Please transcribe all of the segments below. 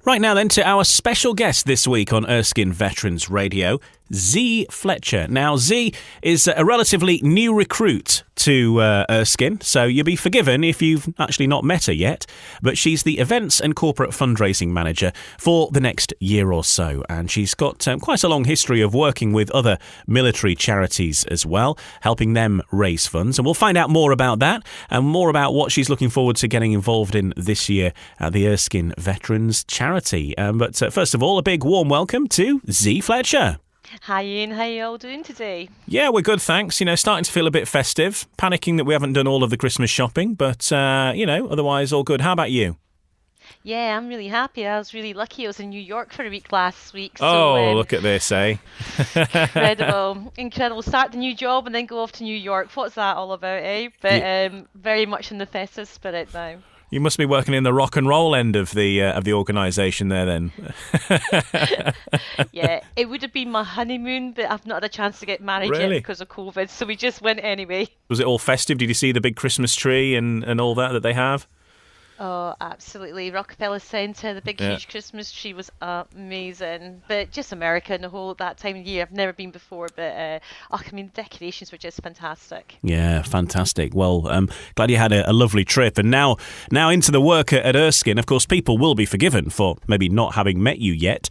Right now then to our special guest this week on Erskine Veterans Radio, Zee Fletcher. Now, Zee is a relatively new recruit to Erskine, so you'll be forgiven if you've actually not met her yet, but she's the Events and Corporate Fundraising Manager for the next year or so, and she's got quite a long history of working with other military charities as well, helping them raise funds, and we'll find out more about that and more about what she's looking forward to getting involved in this year at the Erskine Veterans Charity. But first of all, a big warm welcome to Zee Fletcher. Hi Ian, how are you all doing today? Yeah, we're good, thanks. Starting to feel a bit festive, panicking that we haven't done all of the Christmas shopping, but, otherwise all good. How about you? Yeah, I'm really happy. I was really lucky. I was in New York for a week last week. So, look at this, eh? Incredible. Start the new job and then go off to New York. What's that all about, eh? But very much in the festive spirit now. You must be working in the rock and roll end of the organisation there then. Yeah, it would have been my honeymoon, but I've not had a chance to get married yet because of COVID, so we just went anyway. Was it all festive? Did you see the big Christmas tree and all that they have? Oh, absolutely. Rockefeller Center, the big, huge Christmas tree was amazing. But just America and the whole that time of year. I've never been before, but the decorations were just fantastic. Yeah, fantastic. Well, glad you had a lovely trip. And now into the work at Erskine. Of course, people will be forgiven for maybe not having met you yet,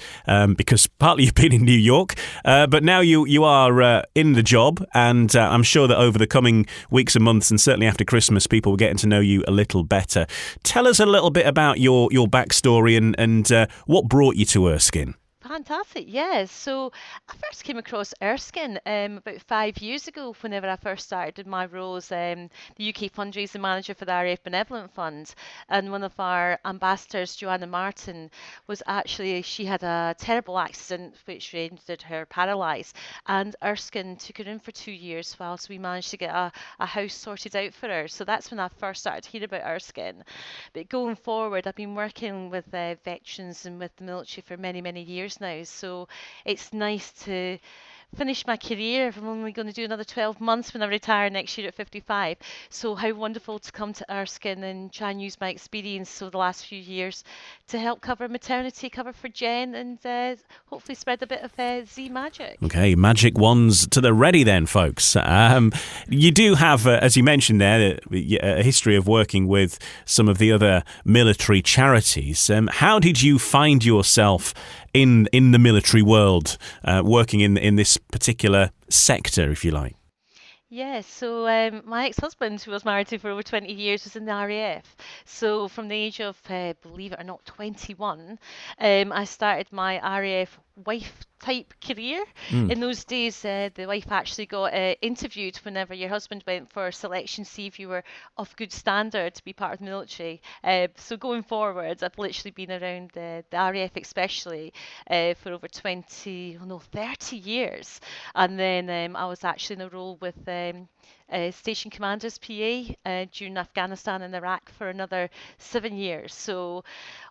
because partly you've been in New York, but now you are in the job. And I'm sure that over the coming weeks and months, and certainly after Christmas, people will get to know you a little better. Tell us a little bit about your backstory and what brought you to Erskine. Fantastic, yes. So I first came across Erskine about 5 years ago whenever I first started my role as the UK Fundraising Manager for the RAF Benevolent Fund. And one of our ambassadors, Joanna Martin, she had a terrible accident which rendered her paralysed. And Erskine took her in for 2 years whilst we managed to get a house sorted out for her. So that's when I first started to hear about Erskine. But going forward, I've been working with veterans and with the military for many, many years now, so it's nice to finish my career. I'm only going to do another 12 months when I retire next year at 55, so how wonderful to come to Erskine and try and use my experience over the last few years to help cover maternity cover for Jen and hopefully spread a bit of Zee magic. Okay, magic wands to the ready then, folks. You do have, as you mentioned there, a history of working with some of the other military charities. How did you find yourself in the military world, working in this particular sector, if you like? Yes, so my ex-husband, who I was married to for over 20 years, was in the RAF. So from the age of, believe it or not, 21, I started my RAF wife type career. In those days, the wife actually got interviewed whenever your husband went for selection, see if you were of good standard to be part of the military. So going forward, I've literally been around the RAF especially for over 30 years. And then I was actually in a role with Station Commander's PA during Afghanistan and Iraq for another 7 years. So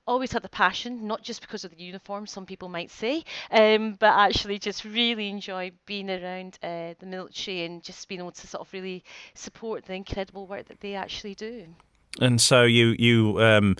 always had the passion, not just because of the uniform, some people might say, but actually just really enjoy being around the military and just being able to sort of really support the incredible work that they actually do. And so you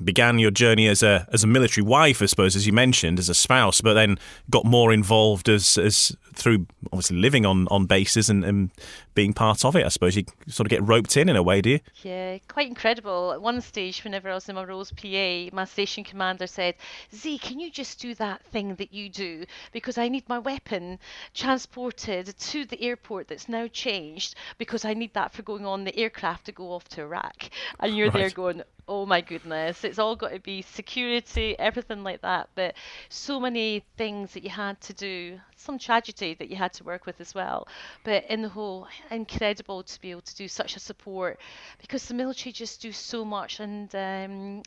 began your journey as a military wife, I suppose, as you mentioned, as a spouse, but then got more involved as through obviously living on bases and being part of it. I suppose you sort of get roped in a way, do you? Yeah, quite incredible. At one stage, whenever I was in my role as PA, my station commander said, "Zee, can you just do that thing that you do? Because I need my weapon transported to the airport that's now changed because I need that for going on the aircraft to go off to Iraq." And you're there going, oh my goodness, it's all got to be security, everything like that. But so many things that you had to do, some tragedy that you had to work with as well. But in the whole, incredible to be able to do such a support because the military just do so much and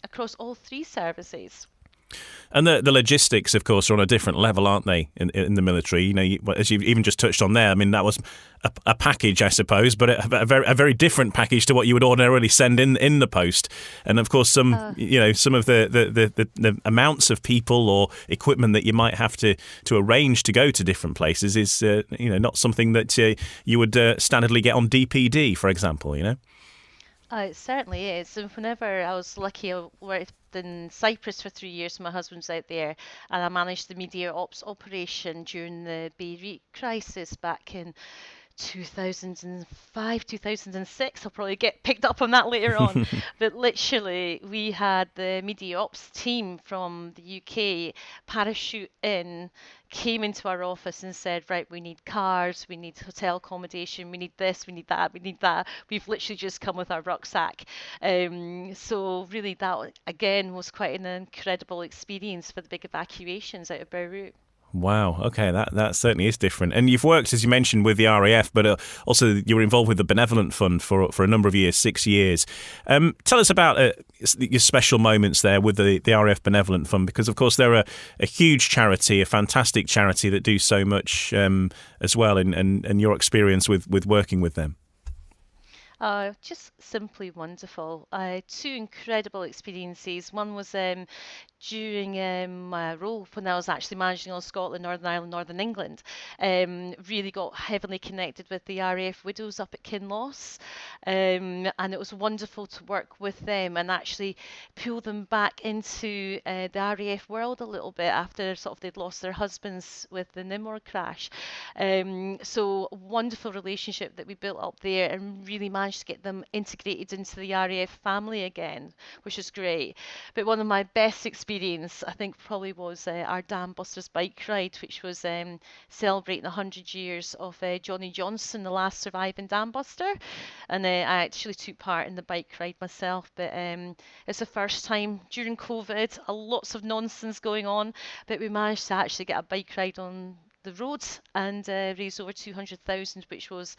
across all three services. And the logistics, of course, are on a different level, aren't they, in the military? You know, as you've even just touched on there, I mean, that was a package, I suppose, but a very different package to what you would ordinarily send in the post. And, of course, some of the amounts of people or equipment that you might have to arrange to go to different places is, not something that you would standardly get on DPD, for example, you know? It certainly is. And whenever I was lucky, I worked lived in Cyprus for 3 years. My husband's out there, and I managed the media ops operation during the Beirut crisis back in 2005, 2006. I'll probably get picked up on that later on. But literally, we had the media ops team from the UK parachute in, came into our office and said, right, we need cars, we need hotel accommodation, we need this, we need that, we need that. We've literally just come with our rucksack. So really that, again, was quite an incredible experience for the big evacuations out of Beirut. Wow. Okay, that certainly is different. And you've worked, as you mentioned, with the RAF, but also you were involved with the Benevolent Fund for a number of years, 6 years. Tell us about your special moments there with the RAF Benevolent Fund, because, of course, they're a huge charity, a fantastic charity that do so much as well, and your experience with working with them. Just simply wonderful. Two incredible experiences. One was during my role when I was actually managing all Scotland, Northern Ireland, Northern England. Really got heavily connected with the RAF widows up at Kinloss, and it was wonderful to work with them and actually pull them back into the RAF world a little bit after sort of they'd lost their husbands with the Nimrod crash. So wonderful relationship that we built up there, and really managed to get them integrated into the RAF family again, which is great. But one of my best experience, I think, probably was our Dam Busters bike ride, which was celebrating 100 years of Johnny Johnson, the last surviving dam buster. And I actually took part in the bike ride myself, but it's the first time during COVID, lots of nonsense going on, but we managed to actually get a bike ride on the roads and raise over 200,000, which was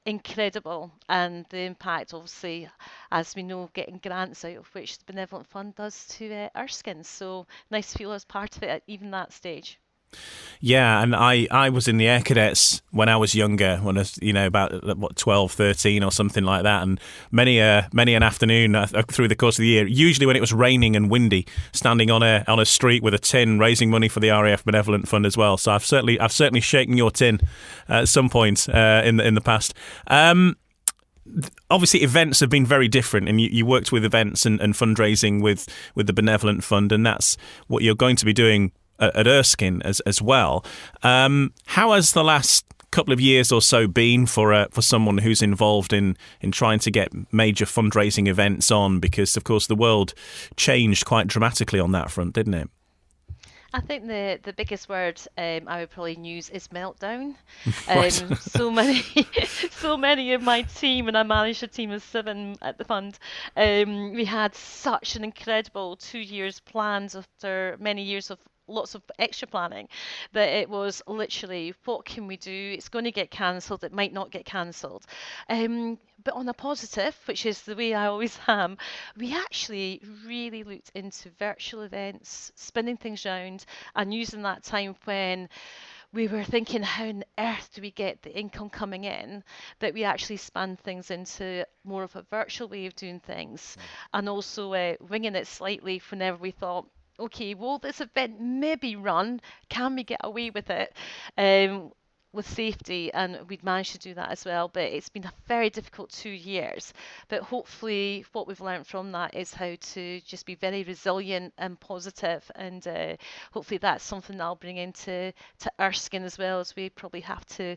incredible. And the impact, obviously, as we know, getting grants out of which the Benevolent Fund does to Erskine. So nice to feel as part of it at even that stage. Yeah, and I was in the Air Cadets when I was younger, when I was, about 12, 13 or something like that, and many an afternoon through the course of the year, usually when it was raining and windy, standing on a street with a tin, raising money for the RAF Benevolent Fund as well. So I've certainly shaken your tin at some point in the past. Obviously, events have been very different, and you worked with events and fundraising with the Benevolent Fund, and that's what you're going to be doing at Erskine as well. How has the last couple of years or so been for someone who's involved in trying to get major fundraising events on? Because, of course, the world changed quite dramatically on that front, didn't it? I think the biggest word I would probably use is meltdown. Right. So many of my team, and I managed a team of 7 at the fund. We had such an incredible 2 years planned after many years of lots of extra planning, that it was literally, what can we do? It's going to get cancelled. It might not get cancelled. But on a positive, which is the way I always am, we actually really looked into virtual events, spinning things around, and using that time when we were thinking, how on earth do we get the income coming in, that we actually span things into more of a virtual way of doing things, and also winging it slightly whenever we thought, okay, will this event maybe run? Can we get away with it with safety? And we'd managed to do that as well. But it's been a very difficult 2 years. But hopefully what we've learned from that is how to just be very resilient and positive. And hopefully that's something I'll bring into Erskine as well, as we probably have to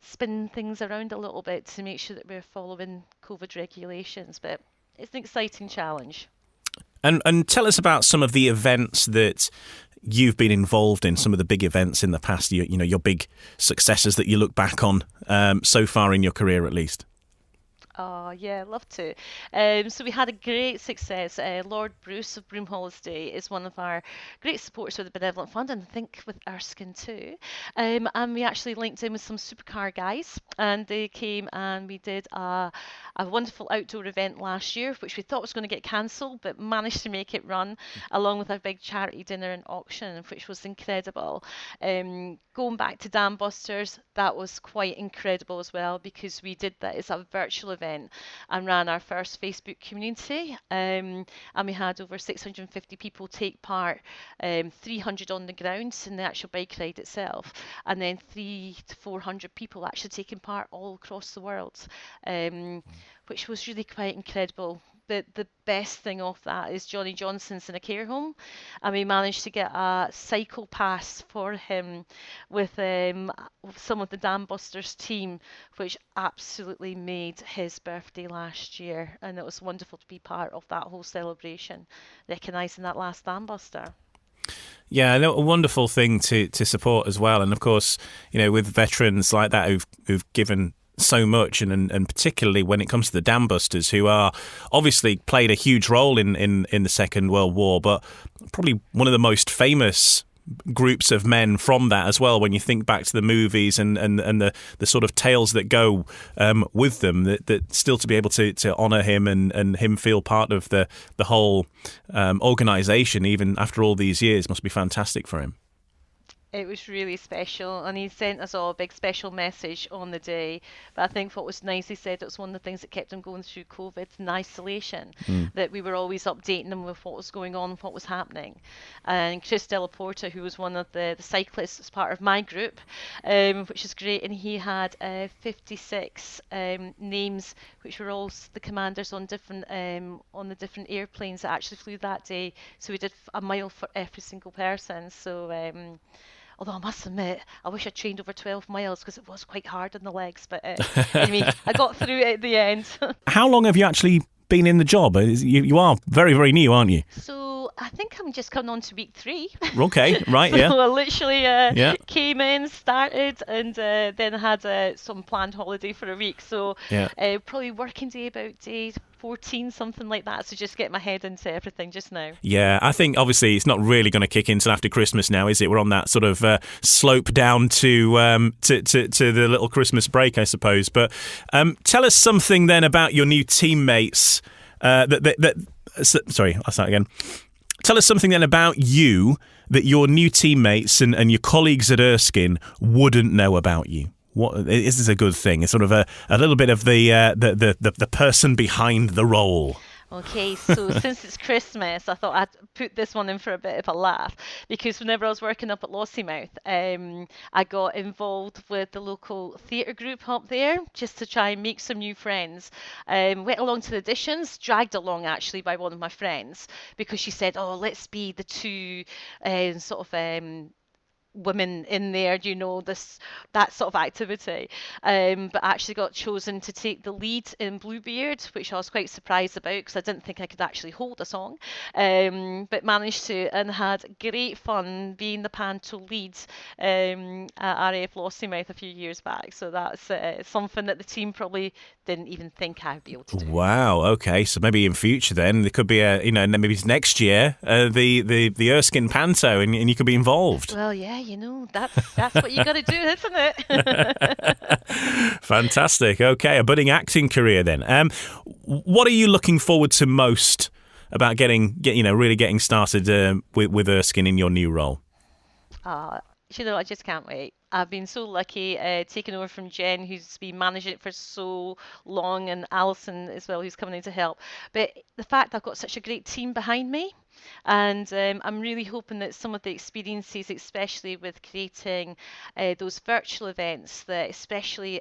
spin things around a little bit to make sure that we're following COVID regulations. But it's an exciting challenge. And tell us about some of the events that you've been involved in, some of the big events in the past, your big successes that you look back on so far in your career at least. Oh, yeah, love to. So we had a great success. Lord Bruce of Broomhallsday is one of our great supporters of the Benevolent Fund, and I think with Erskine too. And we actually linked in with some supercar guys, and they came and we did a wonderful outdoor event last year, which we thought was going to get cancelled, but managed to make it run, along with our big charity dinner and auction, which was incredible. Going back to Dam Busters, that was quite incredible as well, because we did that as a virtual event and ran our first Facebook community, and we had over 650 people take part, 300 on the ground in the actual bike ride itself, and then 300 to 400 people actually taking part all across the world, which was really quite incredible. the best thing of that is Johnny Johnson's in a care home, and we managed to get a cycle pass for him with some of the Dam Busters team, which absolutely made his birthday last year, and it was wonderful to be part of that whole celebration, recognising that last Dam Buster. Yeah, a wonderful thing to support as well. And of course, with veterans like that who've given so much, and particularly when it comes to the Dam Busters, who are obviously played a huge role in the Second World War, but probably one of the most famous groups of men from that as well, when you think back to the movies and the sort of tales that go with them, that still to be able to honour him and him feel part of the whole organisation even after all these years must be fantastic for him. It was really special, and he sent us all a big special message on the day. But I think what was nice, he said it was one of the things that kept him going through COVID and isolation, that we were always updating him with what was going on, what was happening. And Chris Delaporta, who was one of the cyclists as part of my group, which is great, and he had 56 names, which were all the commanders on the different airplanes that actually flew that day. So we did a mile for every single person. So although I must admit, I wish I trained over 12 miles because it was quite hard on the legs. But anyway, I got through it at the end. How long have you actually been in the job? You are very, very new, aren't you? So I think I'm just coming on to week 3. Okay, right, yeah. So I literally came in, started, and then had some planned holiday for a week. So probably working day about day 14, something like that. So just get my head into everything just now. Yeah, I think obviously it's not really going to kick in until after Christmas now, is it? We're on that sort of slope down to the little Christmas break, I suppose. But tell us something then about your new teammates. Sorry, I'll start again. Tell us something then about you that your new teammates and your colleagues at Erskine wouldn't know about you. What is this a good thing? It's sort of a little bit of the person behind the role. Okay, so since it's Christmas, I thought I'd put this one in for a bit of a laugh, because whenever I was working up at Lossiemouth, I got involved with the local theatre group up there just to try and make some new friends. Went along to the auditions, dragged along actually by one of my friends, because she said, oh, let's be the two women in there, that sort of activity, but actually got chosen to take the lead in Bluebeard, which I was quite surprised about because I didn't think I could actually hold a song, but managed to, and had great fun being the panto lead at RAF Lossiemouth a few years back. So that's something that the team probably didn't even think I'd be able to do. Wow, okay, so maybe in future then there could be maybe next year the Erskine panto, and you could be involved. Well, yeah, that's what you got to do, isn't it? Fantastic. Okay, a budding acting career then. What are you looking forward to most about really getting started with Erskine in your new role? I just can't wait. I've been so lucky taking over from Jen, who's been managing it for so long, and Alison as well, who's coming in to help. But the fact I've got such a great team behind me, and I'm really hoping that some of the experiences, especially with creating those virtual events, that especially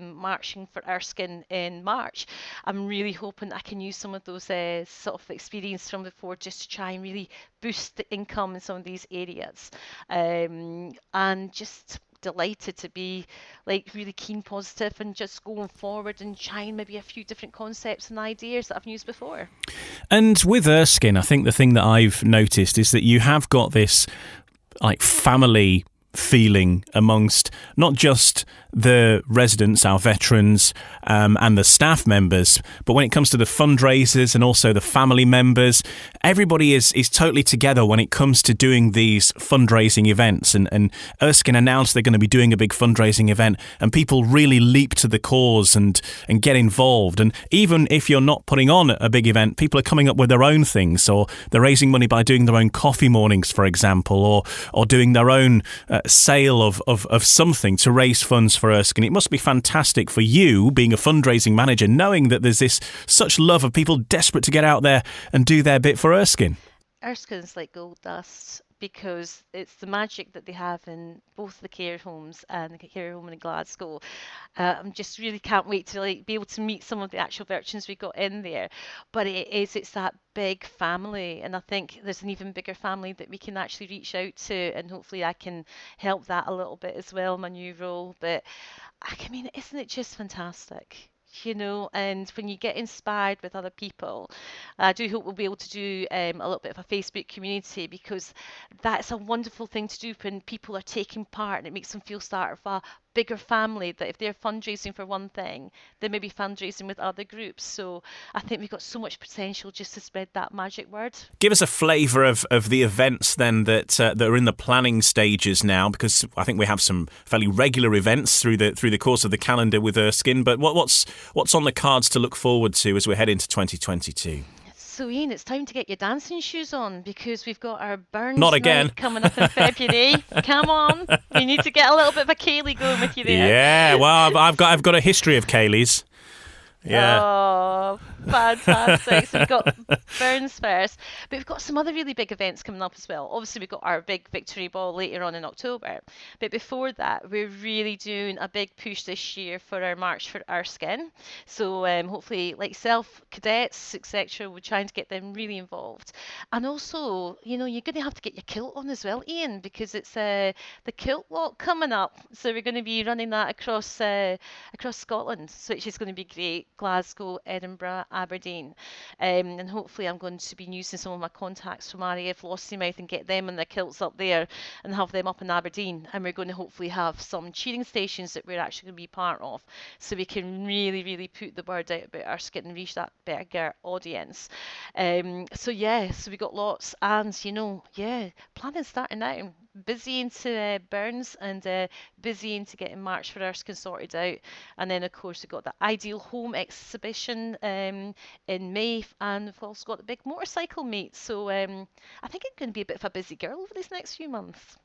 marching for Erskine in March, I'm really hoping I can use some of those sort of experience from before just to try and really boost the income in some of these areas, and just delighted to be really keen, positive, and just going forward and trying maybe a few different concepts and ideas that I've used before. And with Erskine, I think the thing that I've noticed is that you have got this family feeling amongst not just the residents, our veterans, and the staff members, but when it comes to the fundraisers and also the family members, everybody is totally together when it comes to doing these fundraising events. And Erskine announced they're going to be doing a big fundraising event, and people really leap to the cause and get involved. And even if you're not putting on a big event, people are coming up with their own things, or they're raising money by doing their own coffee mornings, for example, or doing their own sale of something to raise funds for Erskine. It must be fantastic for you, being a fundraising manager, knowing that there's this such love of people desperate to get out there and do their bit for Erskine. Erskine's like gold dust, because it's the magic that they have in both the care homes and the care home in Glasgow. I'm just really can't wait to be able to meet some of the actual veterans we got in there. But it's that big family, and I think there's an even bigger family that we can actually reach out to, and hopefully I can help that a little bit as well in my new role. But I mean, isn't it just fantastic? And when you get inspired with other people, I do hope we'll be able to do a little bit of a Facebook community, because that's a wonderful thing to do when people are taking part, and it makes them feel part of a bigger family, that if they're fundraising for one thing, they may be fundraising with other groups. So I think we've got so much potential just to spread that magic word. Give us a flavour of the events then that are in the planning stages now, because I think we have some fairly regular events through the course of the calendar with Erskine. But what's on the cards to look forward to as we head into 2022? So Ian, it's time to get your dancing shoes on, because we've got our Burns Not again. Night coming up in February. Come on, you need to get a little bit of a Kaylee going with you there. Yeah, well, I've got a history of Kaylee's. Yeah. Oh, fantastic. So we've got Burns first, but we've got some other really big events coming up as well. Obviously, we've got our big victory ball later on in October. But before that, we're really doing a big push this year for our March for Erskine. So hopefully, like cadets, etc., we're trying to get them really involved. And also, you're going to have to get your kilt on as well, Ian, because it's the kilt walk coming up. So we're going to be running that across Scotland, so which is going to be great. Glasgow, Edinburgh, Aberdeen, and hopefully I'm going to be using some of my contacts from RAF Lossiemouth and get them in their kilts up there and have them up in Aberdeen, and we're going to hopefully have some cheering stations that we're actually going to be part of, so we can really, really put the word out about Erskine and reach that bigger audience. So we got lots, and planning starting now. Busy into Burns and busy into getting March for Erskine sorted out. And then, of course, we've got the Ideal Home exhibition in May, and we've also got the big motorcycle meet. So I think I'm going to be a bit of a busy girl over these next few months.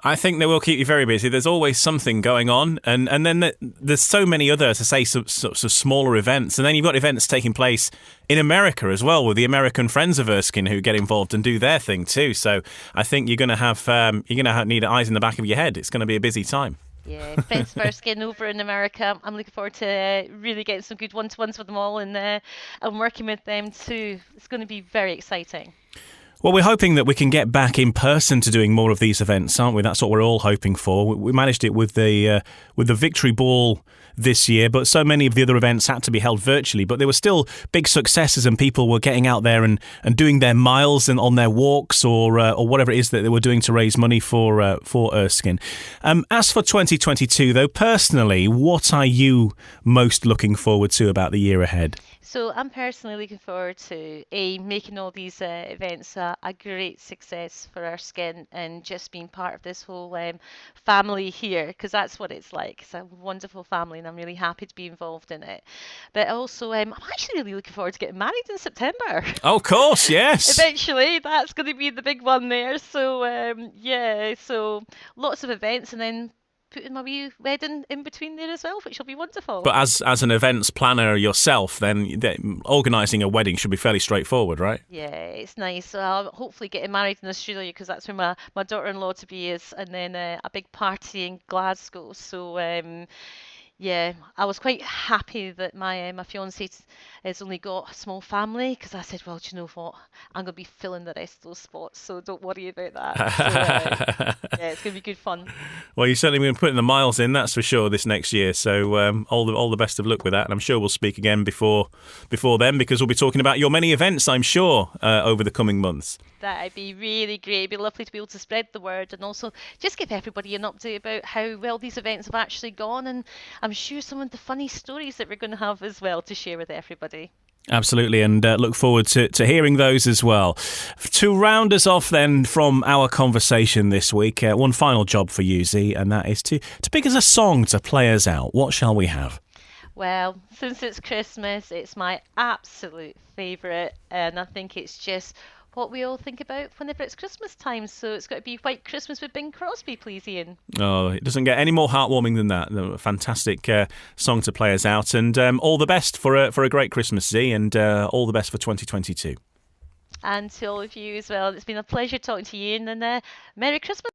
I think they will keep you very busy. There's always something going on. And then there's so many other, as I say, sorts of smaller events. And then you've got events taking place in America as well, with the American Friends of Erskine who get involved and do their thing too. So I think you're going to need eyes in the back of your head. It's going to be a busy time. Yeah, Friends of Erskine over in America. I'm looking forward to really getting some good one-to-ones with them all and working with them too. It's going to be very exciting. Well, we're hoping that we can get back in person to doing more of these events, aren't we? That's what we're all hoping for. We managed it with the Victory Ball this year, but so many of the other events had to be held virtually. But there were still big successes, and people were getting out there and doing their miles and on their walks or whatever it is that they were doing to raise money for Erskine. As for 2022, though, personally, what are you most looking forward to about the year ahead? So I'm personally looking forward to making all these events a great success for Erskine, and just being part of this whole family here, because that's what it's like. It's a wonderful family, and I'm really happy to be involved in it. But also, I'm actually really looking forward to getting married in September. Oh, of course, yes. Eventually, that's going to be the big one there. So so lots of events, and then putting my wee wedding in between there as well, which will be wonderful. But as an events planner yourself, then organising a wedding should be fairly straightforward, right? Yeah, it's nice. So I'll hopefully getting married in Australia, because that's where my daughter-in-law to be is, and then a big party in Glasgow. So I was quite happy that my fiancé has only got a small family, because I said, well, do you know what? I'm going to be filling the rest of those spots, so don't worry about that. So, it's going to be good fun. Well, you're certainly going to put in the miles in, that's for sure, this next year. So all the best of luck with that. And I'm sure we'll speak again before then, because we'll be talking about your many events, I'm sure, over the coming months. That'd be really great. It'd be lovely to be able to spread the word, and also just give everybody an update about how well these events have actually gone, and I'm sure some of the funny stories that we're going to have as well to share with everybody. Absolutely, and look forward to hearing those as well. To round us off then from our conversation this week, one final job for you, Zee, and that is to pick us a song to play us out. What shall we have? Well, since it's Christmas, it's my absolute favourite, and I think it's just what we all think about whenever it's Christmas time. So it's got to be White Christmas with Bing Crosby, please, Ian. Oh, it doesn't get any more heartwarming than that. A fantastic song to play us out. And all the best for a great Christmas, Zee, and all the best for 2022. and to all of you as well. It's been a pleasure talking to you, and Merry Christmas.